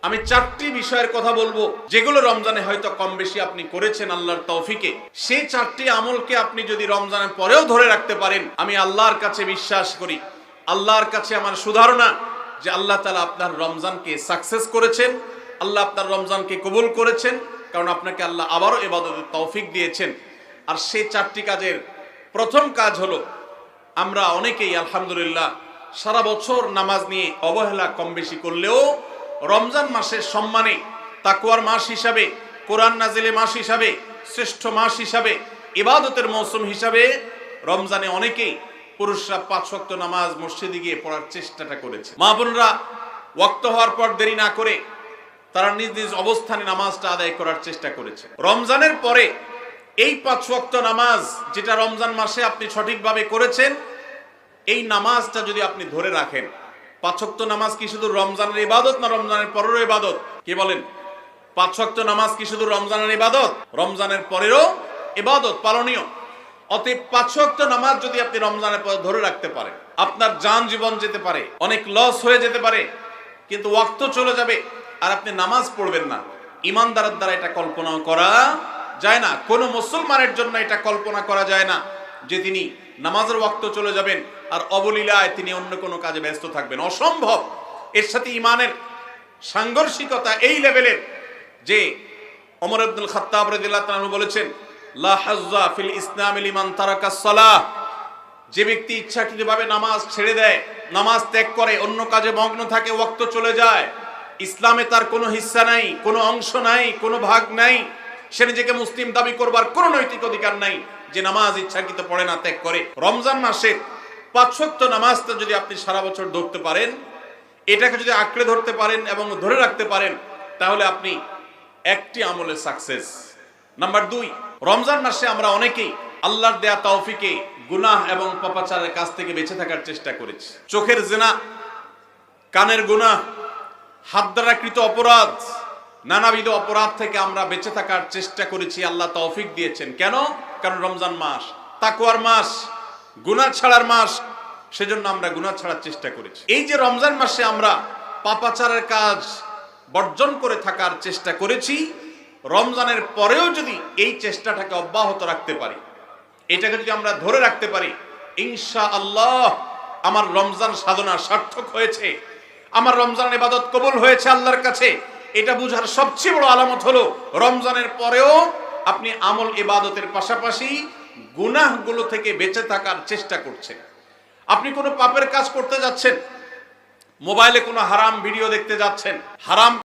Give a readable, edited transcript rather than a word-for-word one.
আমি 4টি বিষয়ের কথা বলবো যেগুলো রমজানে হয়তো কম বেশি আপনি করেছেন আল্লাহর তৌফিকে। সেই 4টি আমলকে আপনি যদি রমজানের পরেও ধরে রাখতে পারেন, আমি আল্লাহর কাছে বিশ্বাস করি, আল্লাহর কাছে আমার সুধারণা যে আল্লাহ তাআলা আপনার রমজানকে সাকসেস করেছেন, আল্লাহ আপনার রমজানকে কবুল করেছেন, কারণ আপনাকে আল্লাহ আবারও ইবাদতের তৌফিক দিয়েছেন। আর সেই 4টি কাজের প্রথম কাজ হলো, আমরা অনেকেই আলহামদুলিল্লাহ সারা বছর নামাজ নিয়ে অবহেলা কম বেশি করলেও রমজান মাসের সম্মানে, তাকওয়ার মাস হিসাবে, কোরআন নাজিলের মাস হিসাবে, শ্রেষ্ঠ মাস হিসাবে, ইবাদতের মৌসুম হিসাবে রমজানে অনেকেই পুরুষরা 5 ওয়াক্ত নামাজ মসজিদে গিয়ে পড়ার চেষ্টাটা করেছে। মা বোনরা ওয়াক্ত হওয়ার পর দেরি না করে তারা নিজ নিজ অবস্থানে নামাজটা আদায় করার চেষ্টা করেছে। রমজানের পরে এই 5 ওয়াক্ত নামাজ যেটা রমজান মাসে আপনি সঠিকভাবে করেছেন, এই নামাজটা যদি আপনি ধরে রাখেন, 5 ওয়াক্ত নামাজ কি শুধু রমজানের ইবাদত না রমজানের পরেরও ইবাদত? কে বলেন? 5 ওয়াক্ত নামাজ কি শুধু রমজানের ইবাদত? রমজানের পরেরও ইবাদত, পালনীয়। অতএব 5 ওয়াক্ত নামাজ যদি আপনি রমজানের পরে ধরে রাখতে পারেন, আপনার জান জীবন যেতে পারে, অনেক লস হয়ে যেতে পারে, কিন্তু ওয়াক্ত চলে যাবে আর আপনি নামাজ পড়বেন না। ইমানদারের দ্বারা এটা কল্পনা করা যায় না, কোনো মুসলমানের জন্য এটা কল্পনা করা যায় না যে তিনি নামাজের ওয়াক্ত চলে যাবেন আর অবলীলায় তিনি অন্য কোনো কাজে ব্যস্ত থাকবেন, অসম্ভব। এর সাথে ইমানের সাংঘর্ষিকতা এই লেভেলের যে ওমর ইবনুল খাত্তাব রাদিয়াল্লাহু তাআলা বলেছেন, লা হাজ্জা ফিল ইসলামি লিমান তারাকাস সালাহ, যে ব্যক্তি ইচ্ছাকৃতভাবে নামাজ ছেড়ে দেয়, নামাজ ত্যাগ করে, অন্য কাজে মগ্ন থাকে, ওয়াক্ত চলে যায়, ইসলামে তার কোনো হিস্সা নাই, কোনো অংশ নাই, কোনো ভাগ নাই, সে নিজেকে মুসলিম দাবি করবার কোনো নৈতিক অধিকার নাই যে নামাজ ইচ্ছাকৃত পড়ে না, ত্যাগ করে। রমজান মাসে 5 ওয়াক্ত নামাজটা যদি আপনি সারা বছর ধরতে পারেন, এটাকে যদি আঁকড়ে ধরতে পারেন এবং ধরে রাখতে পারেন, তাহলে আপনি একটি আমলে সাকসেস। নাম্বার 2, রমজান মাসে আমরা অনেকেই আল্লাহর দেয়া তৌফিকে গুনাহ এবং পাপাচারের কাছ থেকে বেঁচে থাকার চেষ্টা করেছি। চোখের জিনা, কানের গুনাহ, হাত দ্বারা কৃত অপরাধ, নানাবিধ অপরাধ থেকে আমরা বেঁচে থাকার চেষ্টা করেছি। আল্লাহ তৌফিক দিয়েছেন। কেন? কারণ রমজান মাস তাকওয়ার মাস, গুনাহ ছাড়ার মাস, সেজন্য আমরা গুনাহ ছাড়ার চেষ্টা করেছি। এই যে রমজান মাসে আমরা পাপাচারের কাজ বর্জন করে থাকার চেষ্টা করেছি, রমজানের পরেও যদি এই চেষ্টাটাকে অব্যাহত রাখতে পারি, এটাকে যদি আমরা ধরে রাখতে পারি, ইনশাআল্লাহ আমার রমজান সাধনা সার্থক হয়েছে, আমার রমজান ইবাদত কবুল হয়েছে আল্লাহর কাছে। এটা বুঝার সবচেয়ে বড় আলামত হলো রমজানের পরেও আপনি আমল ইবাদতের পাশাপাশি গুনাহগুলো থেকে বেঁচে থাকার চেষ্টা করছেন। আপনি কোনো পাপের কাজ করতে যাচ্ছেন, মোবাইলে কোনো হারাম ভিডিও দেখতে যাচ্ছেন, হারাম